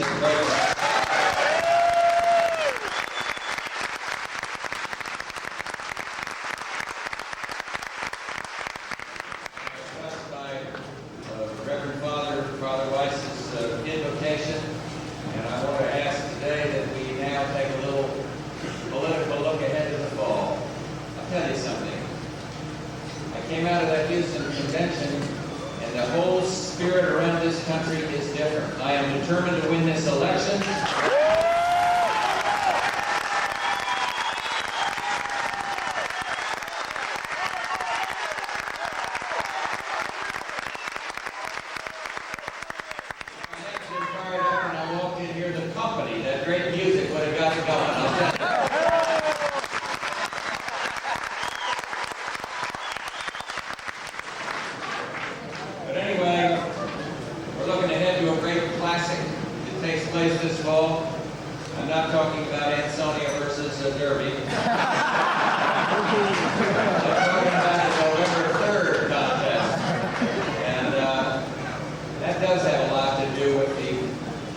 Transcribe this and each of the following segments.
this program. Reverend Father Weiss's invocation, and I want to ask today that we now take a little political look ahead to the fall. I'll tell you something. I came out of that Houston convention, and the whole spirit around this country is different. I am determined to win this election. That great music would have got it going, I'll tell you. But anyway, we're looking ahead to a great classic that takes place this fall. I'm not talking about Ansonia versus Derby. I'm talking about the November 3rd contest. And that does have a lot to do with the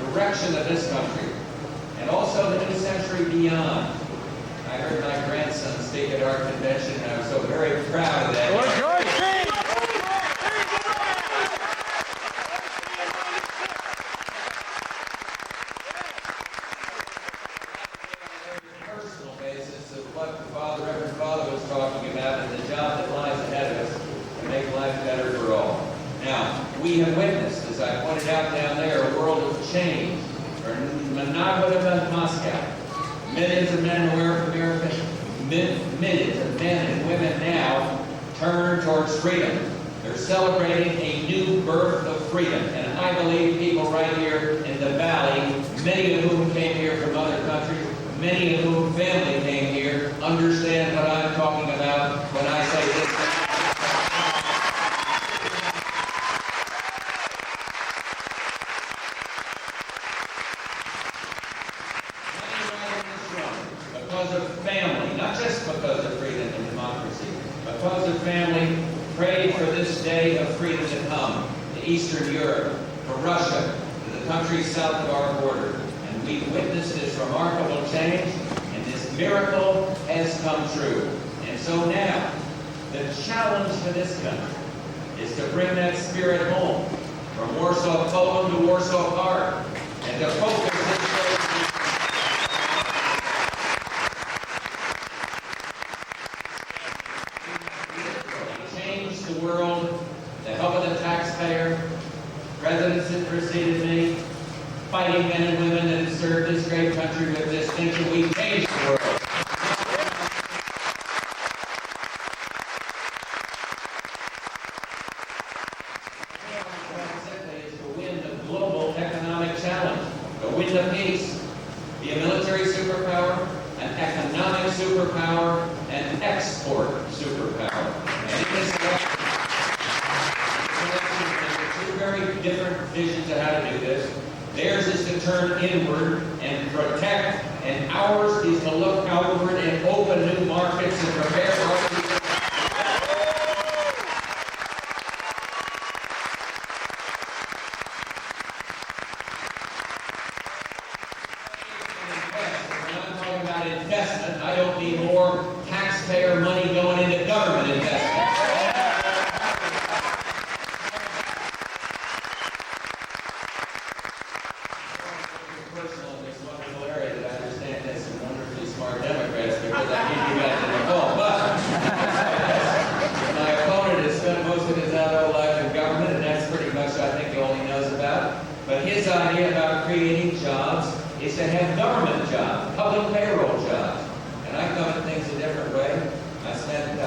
direction of this country. And also the new century beyond. I heard my grandson speak at our convention, and I was so very proud of that. Personal basis of what the Reverend Father was talking about and the job that lies ahead of us to make life better for all. Now, we have witnessed, as I pointed out down there, a world of change. Moscow. Millions of men who are American, millions of men and women now turn towards freedom. They're celebrating a new birth of freedom. And I believe people right here in the Valley, many of whom came here from other countries, many of whom family came here, understand what I'm talking about when I say this. Because of family, not just because of freedom and democracy, because of family, prayed for this day of freedom to come to Eastern Europe, to Russia, to the countries south of our border. And we've witnessed this remarkable change, and this miracle has come true. And so now, the challenge for this country is to bring that spirit home, from Warsaw, Poland to Warsaw Park, and to focus this the world, the help of the taxpayer, presidents that preceded me, fighting men and women that have served this great country with distinction. We changed the world. Is to win the global economic challenge, to win the peace, be a military superpower, an economic superpower, an export superpower. And in this election, very different visions of how to do this. Theirs is to turn inward and protect, and ours is to look outward and open new markets and prepare our people. When I'm talking about investment, I don't need more taxpayer money going into government investment. Personal in this wonderful area that I understand has some wonderfully smart Democrats, because I need you guys in the call. But my opponent has spent most of his adult life in government, and that's pretty much, I think, all he knows about. But his idea about creating jobs is to have government jobs, public payroll jobs. And I come at things a different way. I spent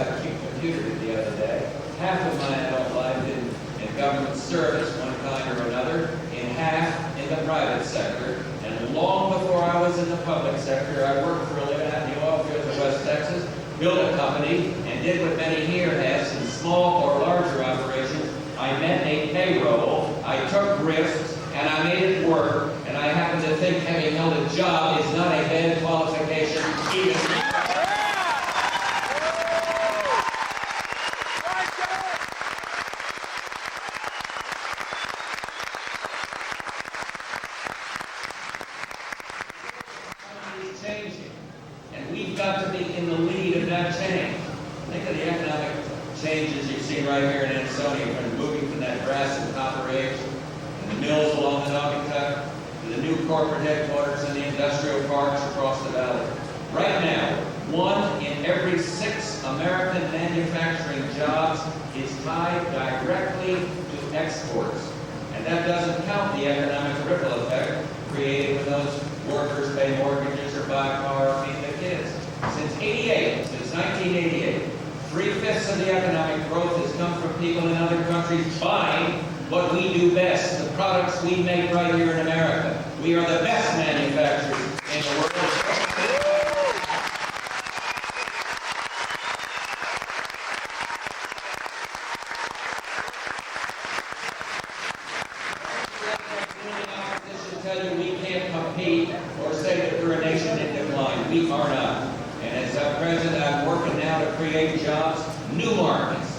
computer the other day. Half of my adult life in government service, one kind or another, in half in the private sector. And long before I was in the public sector, I worked for a living out in the oil fields of West Texas, built a company, and did what many here have, in small or larger operations. I met a payroll, I took risks, and I made it work. And I happen to think having held a job is not a bad qualification, even. corporate headquarters and the industrial parks across the valley. Right now, 1 in every 6 American manufacturing jobs is tied directly to exports. And that doesn't count the economic ripple effect created when those workers pay mortgages or buy a car or feed their kids. Since 1988, 3/5 of the economic growth has come from people in other countries buying what we do best, the products we make right here in America. We are the best manufacturers in the world. Tell you we can't compete or say that we're a nation in decline. We are not. And as president, I'm working now to create jobs, new markets.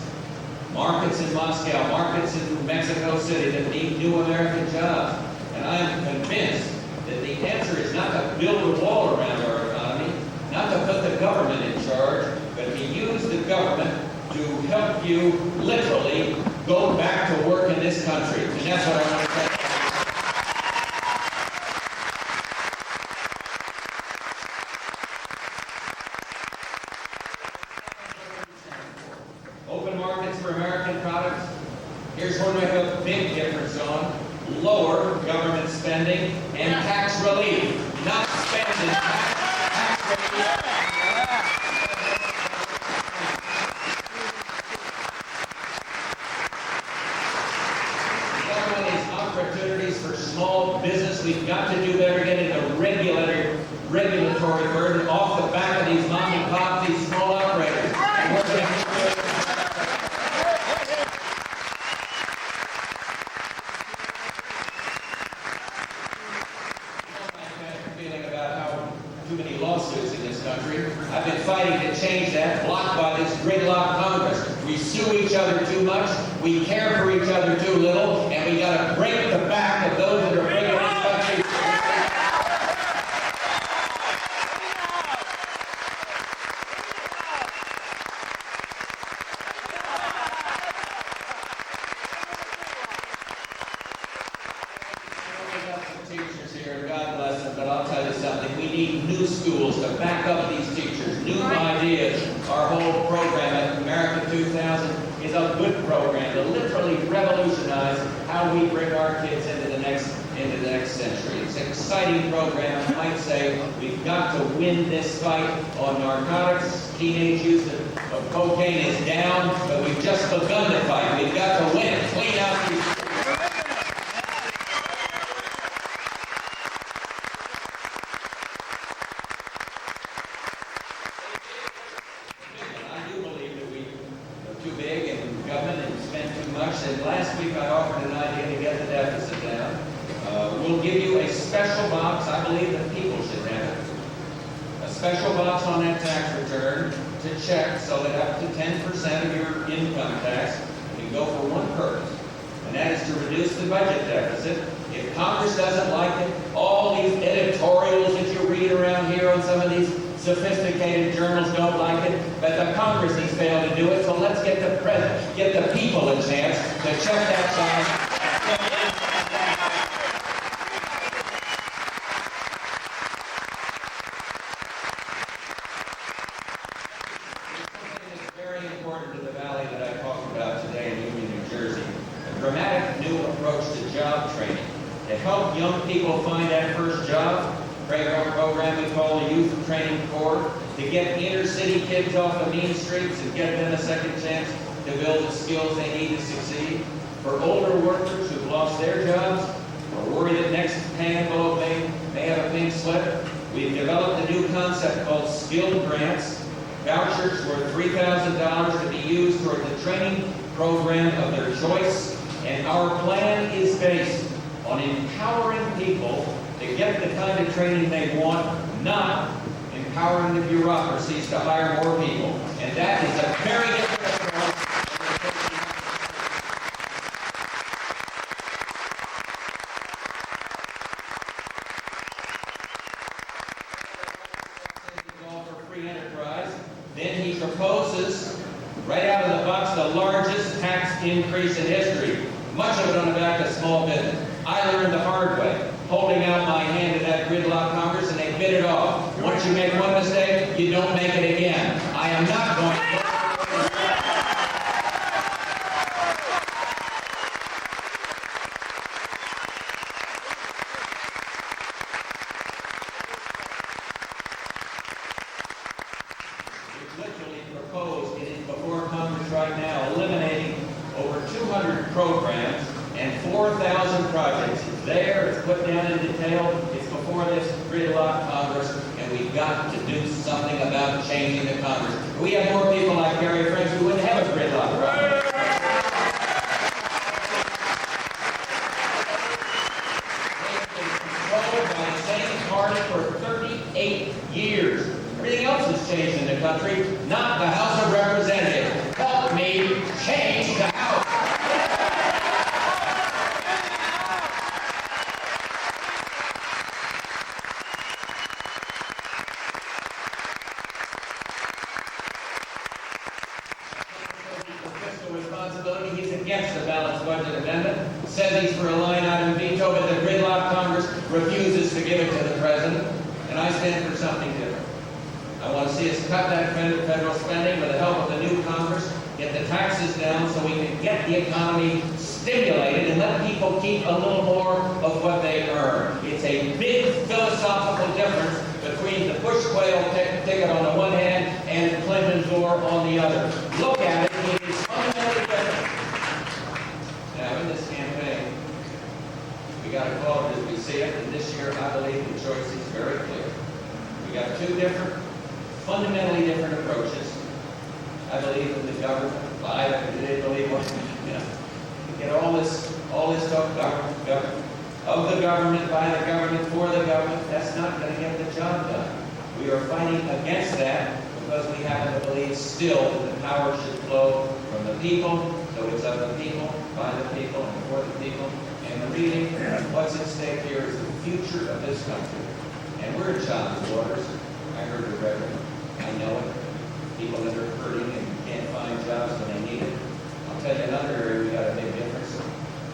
Markets in Moscow, markets in Mexico City that need new American jobs. And I'm convinced that the answer is not to build a wall around our economy, not to put the government in charge, but to use the government to help you literally go back to work in this country. And that's what I want to say. Open markets for American products. Here's what we have a big difference on. Lower government spending and tax relief. Not spending, tax relief. One of these opportunities for small business. We've got to do better getting the regulatory burden off the back of these mom and pop, these small operators. Too many lawsuits in this country. I've been fighting to change that, blocked by this gridlock Congress. We sue each other too much, we care for each other too little, and we got to break the back of those that are bringing this country. Teachers here, God bless them, but I'll tell you something. We need new schools to back up these teachers, new ideas. Our whole program at America 2000 is a good program to literally revolutionize how we bring our kids into the next century. It's an exciting program. I might say we've got to win this fight on narcotics. Teenage use of cocaine is down, but we've just begun to fight. We've got to win. Clean out these. Too big in government and spend too much. And last week I offered an idea to get the deficit down. We'll give you a special box. I believe that people should have it. A special box on that tax return to check so that up to 10% of your income tax can go for one purpose. And that is to reduce the budget deficit. If Congress doesn't like it, all these editorials that you read around here on some of these sophisticated journals don't like it, but the Congress has failed to do it, so let's get the people a chance to check that box. Something that's very important to the valley that I talked about today in Union, New Jersey, a dramatic new approach to job training to help young people find that first job. Program we call the Youth Training Corps, to get inner city kids off the mean streets and get them a second chance to build the skills they need to succeed. For older workers who've lost their jobs or worry that next pay envelope may have a pink slip, we've developed a new concept called skilled grants, vouchers worth $3,000 to be used toward the training program of their choice. And our plan is based on empowering people to get the kind of training they want, not empowering the bureaucracies to hire more people. And that is a very different approach. For free enterprise. Then he proposes, right out of the box, the largest tax increase in history. Much of it on the back of small business. I learned the hard way, holding out my hand 4,000 projects. It's there, it's put down in detail, it's before this gridlock Congress, and we've got to do something about changing the Congress. If we had more people like Gary Franks, we wouldn't have a gridlock problem. They've been controlled by the same party for 38 years. Everything else has changed in the country, not the House of Representatives. Help me change the House. Fiscal responsibility. He's against the balanced budget amendment. Says he's for a line item veto, but the gridlock Congress refuses to give it to the president. And I stand for something different. I want to see us cut that federal spending with the help of the new Congress, get the taxes down so we can get the economy stimulated and let people keep a little more of what they earn. It's a big philosophical difference between the Bush quail ticket on the one hand and Clinton's door on the other. Look at it, it is fundamentally different. Now, in this campaign, we got to call it as we see it, and this year I believe the choice is very clear. We got two different, fundamentally different approaches. I believe in the government. I didn't believe what, you know, you get all this talk about government, of the government, by the government, for the government. That's not going to get the job done. We are fighting against that because we happen to believe still that the power should flow from the people. So it's of the people, by the people, and for the people. And the reading, what's at stake here is the future of this country. And we're in choppy waters. I heard the reverend. I know it. People that are hurting and can't find jobs when they need it. I'll tell you another area we got a big difference.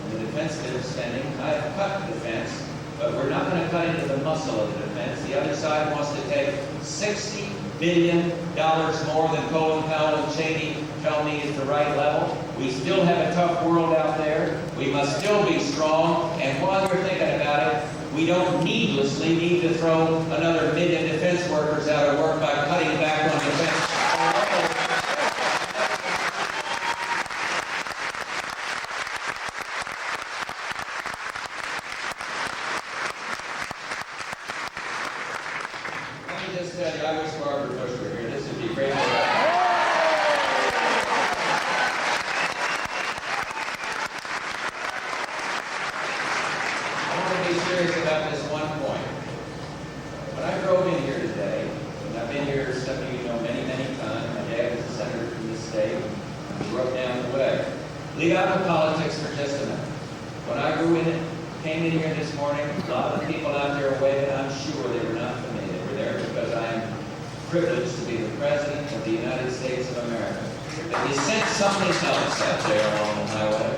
In the defense bit of spending, I have cut defense, but we're not going to cut into the muscle of the defense. The other side wants to take $60 billion more than Colin Powell and Cheney tell me is the right level. We still have a tough world out there. We must still be strong. And while you're thinking about it, we don't needlessly need to throw another million defense workers out of work by cutting back on defense. Let me just tell you, I wish Barbara Bush were here. This would be great. About this one point. When I drove in here today, and I've been here, some of you know, many, many times. My dad was a senator from this state. He wrote down the way. Leave out the politics for just a minute. When I came in here this morning, a lot of the people out there waving, I'm sure they were not for me. They were there because I am privileged to be the President of the United States of America. But you sense something else out there along the highway.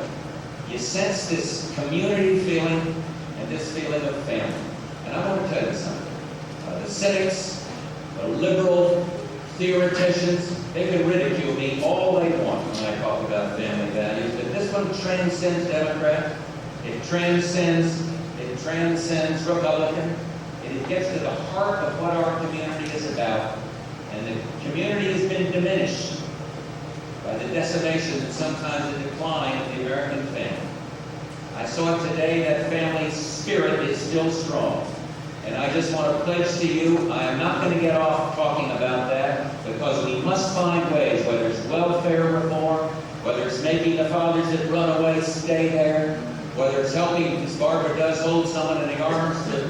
You sense this community feeling and this feeling of family. And I want to tell you something. The cynics, the liberal theoreticians, they can ridicule me all they want when I talk about family values, but this one transcends Democrat, it transcends Republican, and it gets to the heart of what our community is about. And the community has been diminished by the decimation and sometimes the decline of the American family. I saw it today that family spirit is still strong. And I just want to pledge to you, I am not going to get off talking about that because we must find ways, whether it's welfare reform, whether it's making the fathers that run away stay there, whether it's helping, as Barbara does, hold someone in the arms to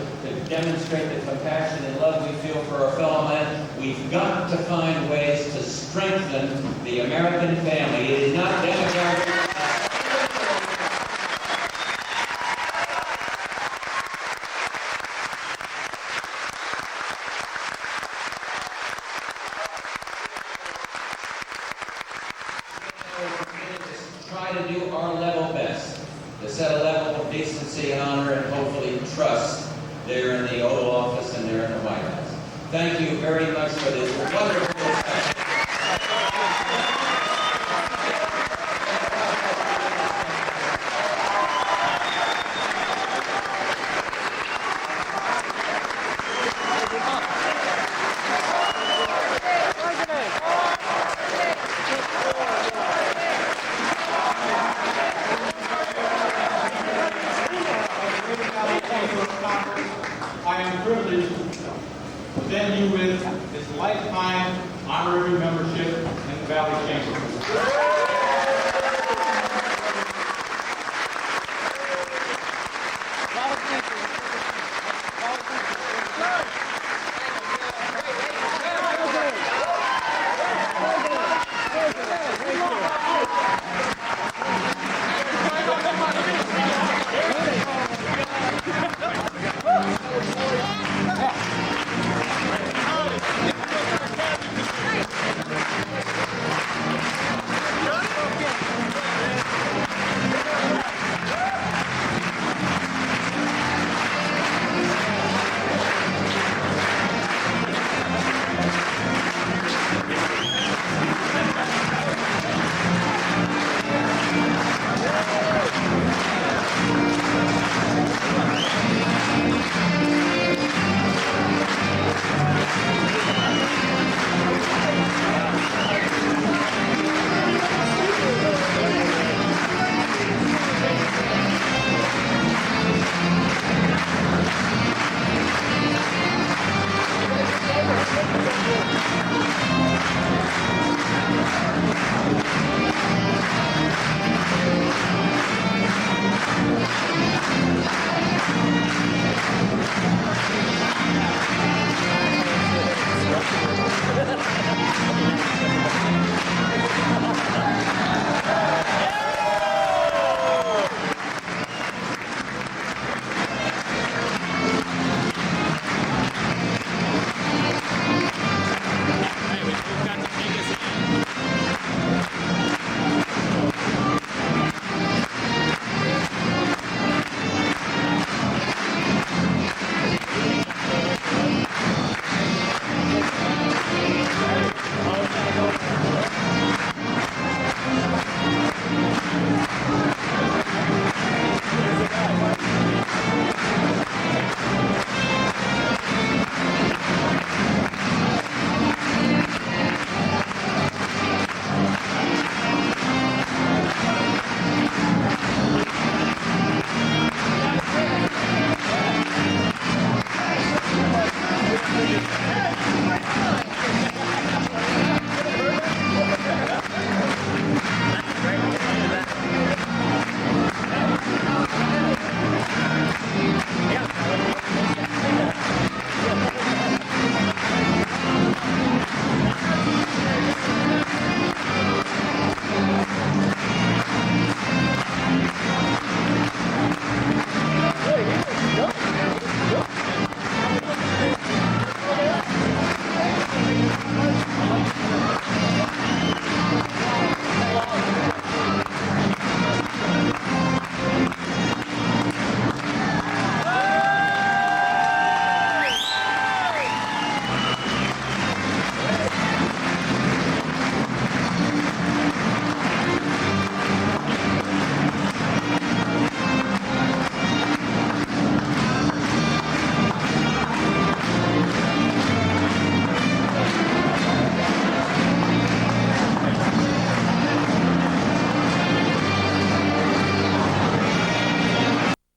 demonstrate the compassion and love we feel for our fellow man. We've got to find ways to strengthen the American family. It is not democratic. Try to do our level best to set a level of decency and honor and hopefully trust there in the Oval Office and there in the White House. Thank you very much for this wonderful discussion. present you with this lifetime honorary membership in the Valley Chamber.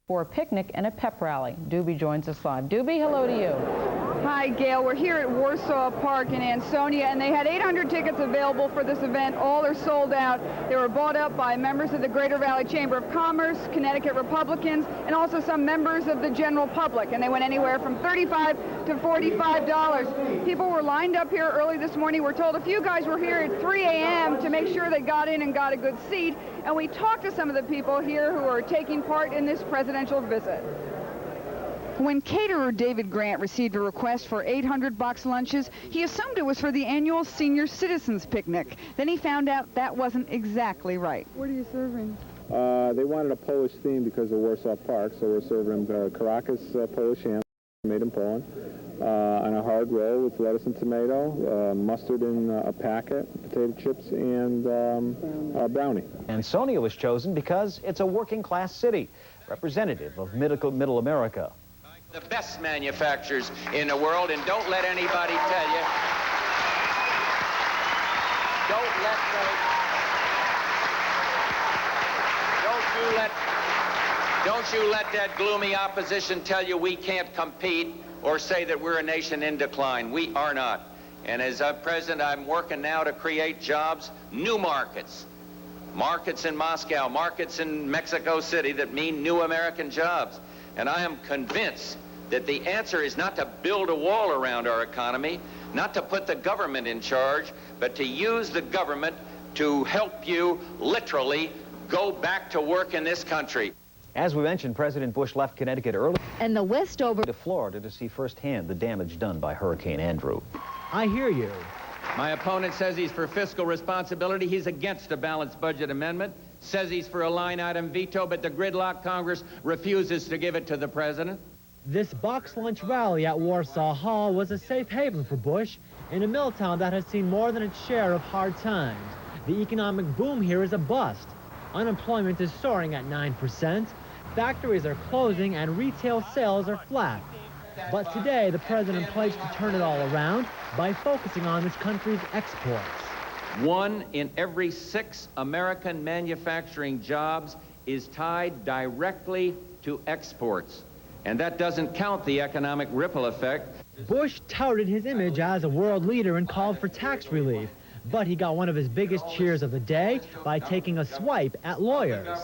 For a picnic and a pep rally. Doobie joins us live. Doobie, hello to you. Hi, Gail. We're here at Warsaw Park in Ansonia, and they had 800 tickets available for this event. All are sold out. They were bought up by members of the Greater Valley Chamber of Commerce, Connecticut Republicans, and also some members of the general public. And they went anywhere from $35 to $45. People were lined up here early this morning. We're told a few guys were here at 3 a.m. to make sure they got in and got a good seat. And we talked to some of the people here who are taking part in this presidential visit. When caterer David Grant received a request for 800 box lunches, he assumed it was for the annual Senior Citizens Picnic. Then he found out that wasn't exactly right. What are you serving? They wanted a Polish theme because of Warsaw Park, so we're serving Caracas Polish ham, made in Poland, on a hard roll with lettuce and tomato, mustard in a packet, potato chips, and a brownie. Ansonia was chosen because it's a working-class city, representative of middle America. The best manufacturers in the world, and don't let anybody tell you, don't let Don't you let that gloomy opposition tell you we can't compete or say that we're a nation in decline. We are not. And as president, I'm working now to create jobs, new markets. Markets in Moscow, markets in Mexico City that mean new American jobs. And I am convinced that the answer is not to build a wall around our economy, not to put the government in charge, but to use the government to help you literally go back to work in this country. As we mentioned, President Bush left Connecticut early And the Westover to Florida to see firsthand the damage done by Hurricane Andrew. I hear you. My opponent says he's for fiscal responsibility. He's against a balanced budget amendment, says he's for a line-item veto, but the gridlock Congress refuses to give it to the president. This box lunch rally at Warsaw Hall was a safe haven for Bush in a mill town that has seen more than its share of hard times. The economic boom here is a bust. Unemployment is soaring at 9%. Factories are closing and retail sales are flat. But today, the president pledged to turn it all around by focusing on this country's exports. 1 in every 6 American manufacturing jobs is tied directly to exports. And that doesn't count the economic ripple effect. Bush touted his image as a world leader and called for tax relief. But he got one of his biggest cheers of the day by taking a swipe at lawyers.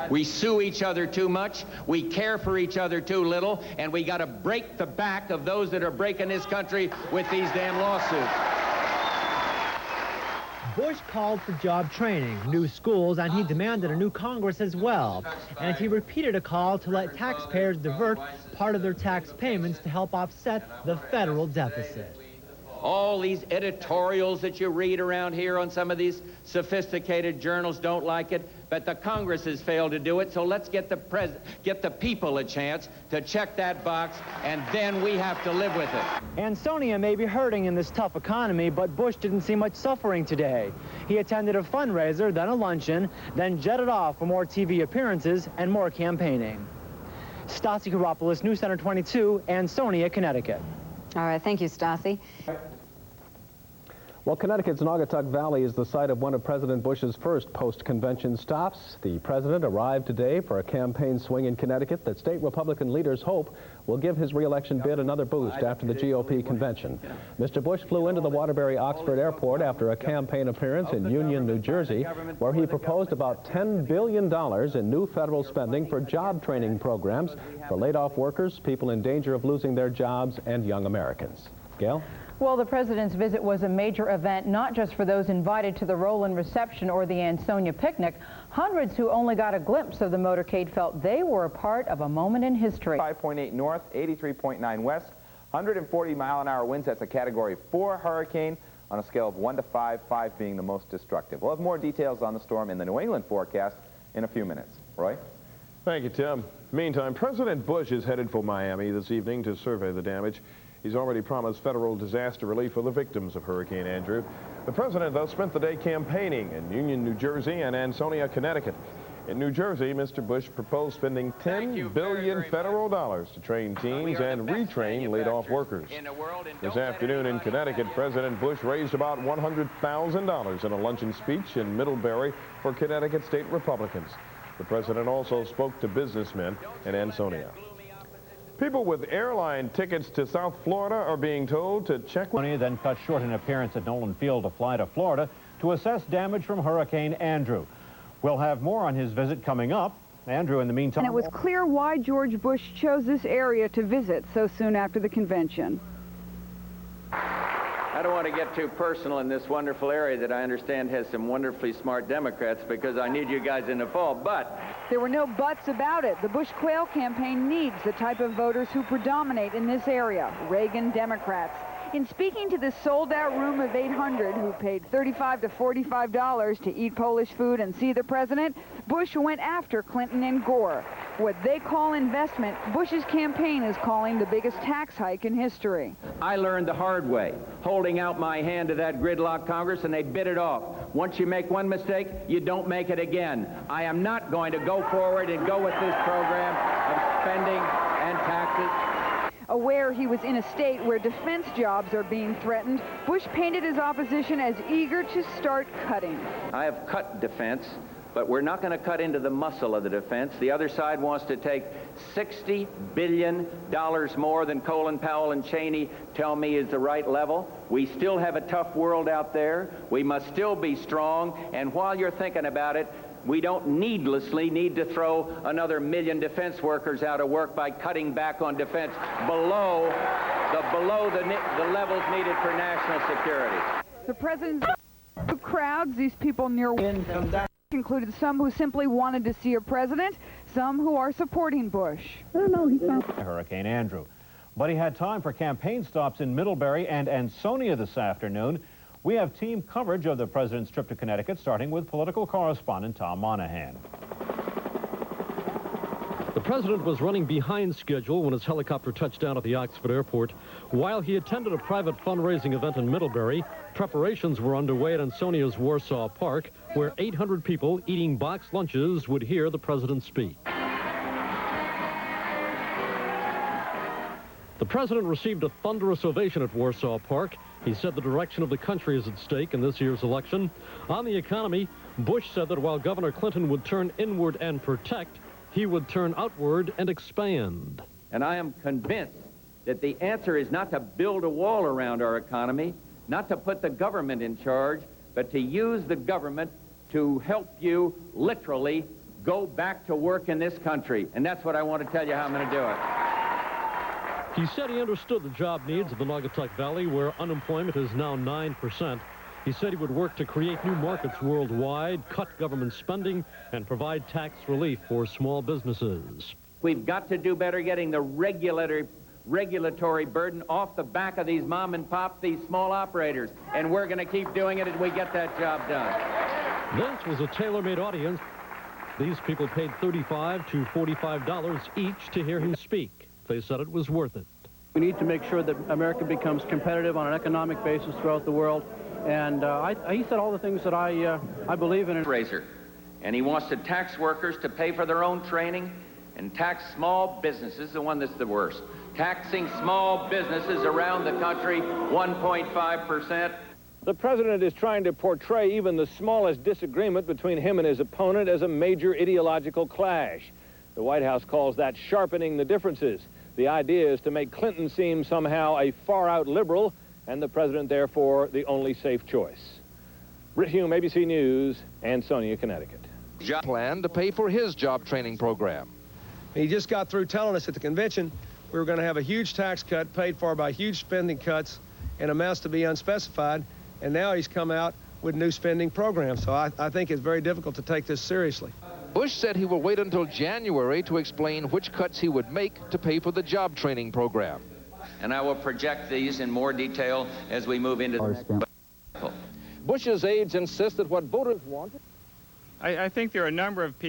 We sue each other too much, we care for each other too little, and we got to break the back of those that are breaking this country with these damn lawsuits. Bush called for job training, new schools, and he demanded a new Congress as well. And he repeated a call to let taxpayers divert part of their tax payments to help offset the federal deficit. All these editorials that you read around here on some of these sophisticated journals don't like it, but the Congress has failed to do it, so let's get the people a chance to check that box, and then we have to live with it. Ansonia may be hurting in this tough economy, but Bush didn't see much suffering today. He attended a fundraiser, then a luncheon, then jetted off for more TV appearances and more campaigning. Stassi Karopoulos, News Center 22, Ansonia, Connecticut. All right, thank you, Stassi. Well, Connecticut's Naugatuck Valley is the site of one of President Bush's first post-convention stops. The president arrived today for a campaign swing in Connecticut that state Republican leaders hope will give his re-election bid another boost after the GOP convention. Mr. Bush flew into the Waterbury-Oxford Airport after a campaign appearance in Union, New Jersey, where he proposed about $10 billion in new federal spending for job training programs for laid-off workers, people in danger of losing their jobs, and young Americans. Gail? Well, the president's visit was a major event, not just for those invited to the Roland reception or the Ansonia picnic. Hundreds who only got a glimpse of the motorcade felt they were a part of a moment in history. 5.8 north, 83.9 west, 140-mile-an-hour winds. That's a Category 4 hurricane on a scale of 1 to 5, 5 being the most destructive. We'll have more details on the storm in the New England forecast in a few minutes. Roy? Thank you, Tim. Meantime, President Bush is headed for Miami this evening to survey the damage. He's already promised federal disaster relief for the victims of Hurricane Andrew. The president, though, spent the day campaigning in Union, New Jersey and Ansonia, Connecticut. In New Jersey, Mr. Bush proposed spending $10 billion federal dollars to train teens and retrain laid-off workers. This afternoon in Connecticut, President Bush raised about $100,000 in a luncheon speech in Middlebury for Connecticut state Republicans. The president also spoke to businessmen in Ansonia. People with airline tickets to South Florida are being told to check with... Then cut short an appearance at Nolan Field to fly to Florida to assess damage from Hurricane Andrew. We'll have more on his visit coming up. Andrew, in the meantime... And it was clear why George Bush chose this area to visit so soon after the convention. I don't want to get too personal in this wonderful area that I understand has some wonderfully smart Democrats, because I need you guys in the fall, but... There were no buts about it. The Bush Quail campaign needs the type of voters who predominate in this area, Reagan Democrats. In speaking to the sold-out room of 800 who paid $35 to $45 to eat Polish food and see the president, Bush went after Clinton and Gore. What they call investment, Bush's campaign is calling the biggest tax hike in history. I learned the hard way, holding out my hand to that gridlock Congress, and they bit it off. Once you make one mistake, you don't make it again. I am not going to go forward and go with this program of spending and taxes. Aware he was in a state where defense jobs are being threatened, Bush painted his opposition as eager to start cutting. I have cut defense. but we're not going to cut into the muscle of the defense. The other side wants to take $60 billion more than Colin Powell and Cheney tell me is the right level. We still have a tough world out there. We must still be strong. And while you're thinking about it, we don't needlessly need to throw another 1 million defense workers out of work by cutting back on defense below the levels needed for national security. The president's crowds, these people near included some who simply wanted to see a president, some who are supporting Bush. I don't know, he found Hurricane Andrew. But he had time for campaign stops in Middlebury and Ansonia this afternoon. We have team coverage of the president's trip to Connecticut, starting with political correspondent Tom Monahan. The president was running behind schedule when his helicopter touched down at the Oxford airport. While he attended a private fundraising event in Middlebury, preparations were underway at Ansonia's Warsaw Park, where 800 people eating boxed lunches would hear the president speak. The president received a thunderous ovation at Warsaw Park. He said the direction of the country is at stake in this year's election. On the economy, Bush said that while Governor Clinton would turn inward and protect, he would turn outward and expand. And I am convinced that the answer is not to build a wall around our economy, not to put the government in charge, but to use the government to help you literally go back to work in this country. And that's what I want to tell you how I'm going to do it. He said he understood the job needs of the Naugatuck Valley, where unemployment is now 9%. He said he would work to create new markets worldwide, cut government spending, and provide tax relief for small businesses. We've got to do better getting the regulatory burden off the back of these mom and pop, these small operators. And we're going to keep doing it as we get that job done. This was a tailor-made audience. These people paid $35 to $45 each to hear him speak. They said it was worth it. We need to make sure that America becomes competitive on an economic basis throughout the world. And he said all the things that I believe in. Raiser. And he wants to tax workers to pay for their own training and tax small businesses, the one that's the worst. Taxing small businesses around the country 1.5%. The president is trying to portray even the smallest disagreement between him and his opponent as a major ideological clash. The White House calls that sharpening the differences. The idea is to make Clinton seem somehow a far-out liberal, and the president, therefore, the only safe choice. Britt Hume, ABC News, Ansonia, Connecticut. Plan to pay for his job training program. He just got through telling us at the convention we were going to have a huge tax cut paid for by huge spending cuts and amounts to be unspecified, and now he's come out with new spending programs. So I think it's very difficult to take this seriously. Bush said he will wait until January to explain which cuts he would make to pay for the job training program. And I will project these in more detail as we move into the next. Bush's aides insist that what voters want. I think there are a number of people